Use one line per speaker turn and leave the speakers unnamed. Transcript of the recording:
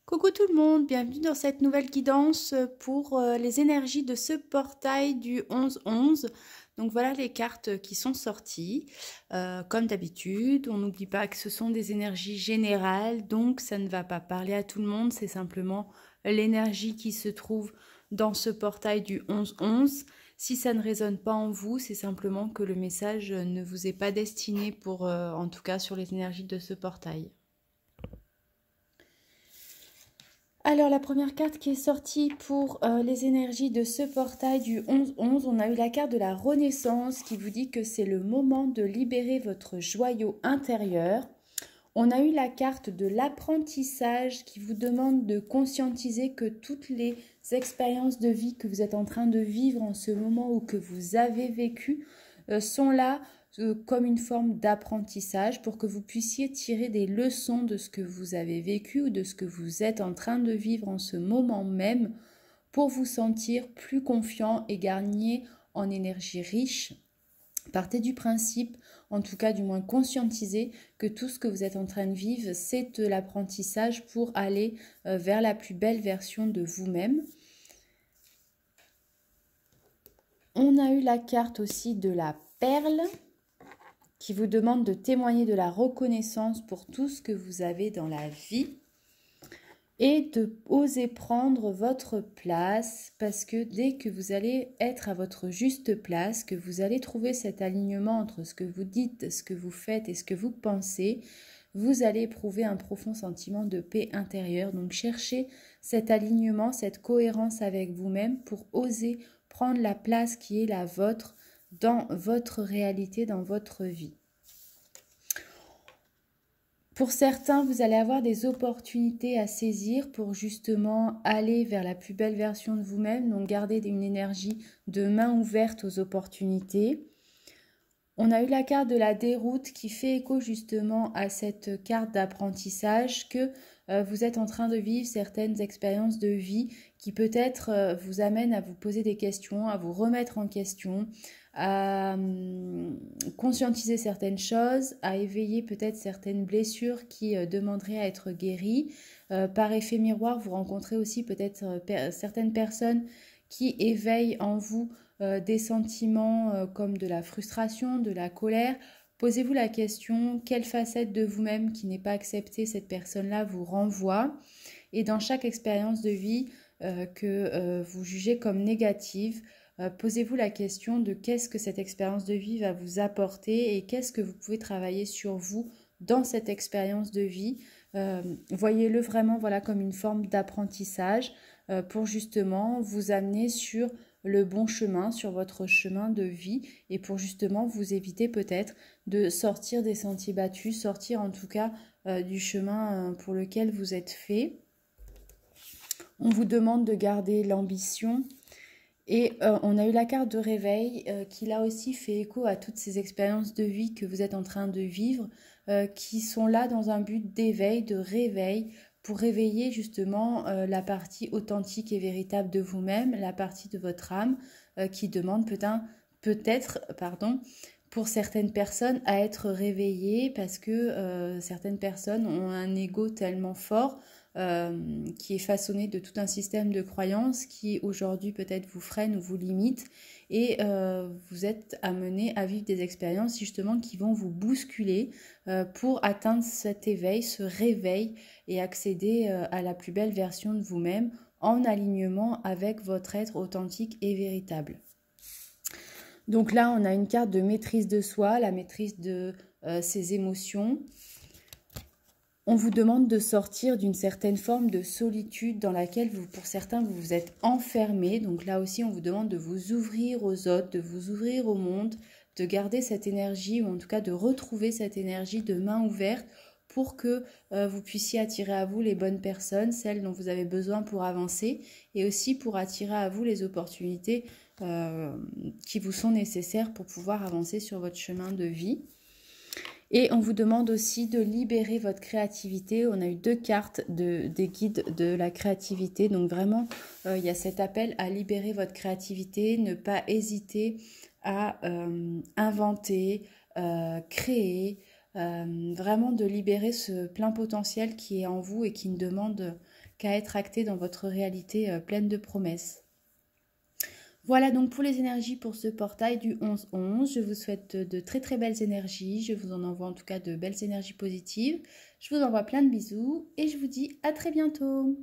Coucou tout le monde, bienvenue dans cette nouvelle guidance pour les énergies de ce portail du 11-11. Donc voilà les cartes qui sont sorties. Comme d'habitude, on n'oublie pas que ce sont des énergies générales, donc ça ne va pas parler à tout le monde, c'est simplement l'énergie qui se trouve dans ce portail du 11-11. Si ça ne résonne pas en vous, c'est simplement que le message ne vous est pas destiné pour, en tout cas sur les énergies de ce portail. Alors la première carte qui est sortie pour les énergies de ce portail du 11-11, on a eu la carte de la Renaissance qui vous dit que c'est le moment de libérer votre joyau intérieur. On a eu la carte de l'apprentissage qui vous demande de conscientiser que toutes les expériences de vie que vous êtes en train de vivre en ce moment ou que vous avez vécues sont là comme une forme d'apprentissage pour que vous puissiez tirer des leçons de ce que vous avez vécu ou de ce que vous êtes en train de vivre en ce moment même pour vous sentir plus confiant et gagner en énergie riche. Partez du principe, en tout cas du moins conscientisez, que tout ce que vous êtes en train de vivre, c'est de l'apprentissage pour aller vers la plus belle version de vous-même. On a eu la carte aussi de la perle qui vous demande de témoigner de la reconnaissance pour tout ce que vous avez dans la vie et de oser prendre votre place parce que dès que vous allez être à votre juste place, que vous allez trouver cet alignement entre ce que vous dites, ce que vous faites et ce que vous pensez, vous allez éprouver un profond sentiment de paix intérieure. Donc cherchez cet alignement, cette cohérence avec vous-même pour oser prendre la place qui est la vôtre dans votre réalité, dans votre vie. Pour certains, vous allez avoir des opportunités à saisir pour justement aller vers la plus belle version de vous-même, donc garder une énergie de main ouverte aux opportunités. On a eu la carte de la déroute qui fait écho justement à cette carte d'apprentissage que vous êtes en train de vivre certaines expériences de vie qui peut-être vous amènent à vous poser des questions, à vous remettre en question, à conscientiser certaines choses, à éveiller peut-être certaines blessures qui demanderaient à être guéries. Par effet miroir, vous rencontrez aussi peut-être certaines personnes qui éveillent en vous des sentiments comme de la frustration, de la colère. Posez-vous la question, quelle facette de vous-même qui n'est pas acceptée cette personne-là vous renvoie? Et dans chaque expérience de vie que vous jugez comme négative, posez-vous la question de qu'est-ce que cette expérience de vie va vous apporter et qu'est-ce que vous pouvez travailler sur vous dans cette expérience de vie. Voyez-le vraiment voilà, comme une forme d'apprentissage pour justement vous amener sur le bon chemin, sur votre chemin de vie et pour justement vous éviter peut-être de sortir des sentiers battus, sortir en tout cas du chemin pour lequel vous êtes fait. On vous demande de garder l'ambition et on a eu la carte de réveil qui là aussi fait écho à toutes ces expériences de vie que vous êtes en train de vivre qui sont là dans un but d'éveil, de réveil, pour réveiller justement la partie authentique et véritable de vous-même, la partie de votre âme qui demande peut-être, pour certaines personnes à être réveillées parce que certaines personnes ont un ego tellement fort qui est façonné de tout un système de croyances qui aujourd'hui peut-être vous freine ou vous limite et vous êtes amené à vivre des expériences justement qui vont vous bousculer pour atteindre cet éveil, ce réveil et accéder à la plus belle version de vous-même en alignement avec votre être authentique et véritable. Donc là, on a une carte de maîtrise de soi, la maîtrise de ses émotions. On vous demande de sortir d'une certaine forme de solitude dans laquelle, pour certains, vous vous êtes enfermés. Donc là aussi, on vous demande de vous ouvrir aux autres, de vous ouvrir au monde, de garder cette énergie, ou en tout cas de retrouver cette énergie de main ouverte pour que vous puissiez attirer à vous les bonnes personnes, celles dont vous avez besoin pour avancer, et aussi pour attirer à vous les opportunités qui vous sont nécessaires pour pouvoir avancer sur votre chemin de vie. Et on vous demande aussi de libérer votre créativité. On a eu 2 cartes des guides de la créativité. Donc vraiment, il y a cet appel à libérer votre créativité, ne pas hésiter à inventer, créer, vraiment de libérer ce plein potentiel qui est en vous et qui ne demande qu'à être acté dans votre réalité pleine de promesses. Voilà donc pour les énergies pour ce portail du 11-11. Je vous souhaite de très très belles énergies. Je vous en envoie en tout cas de belles énergies positives. Je vous envoie plein de bisous et je vous dis à très bientôt.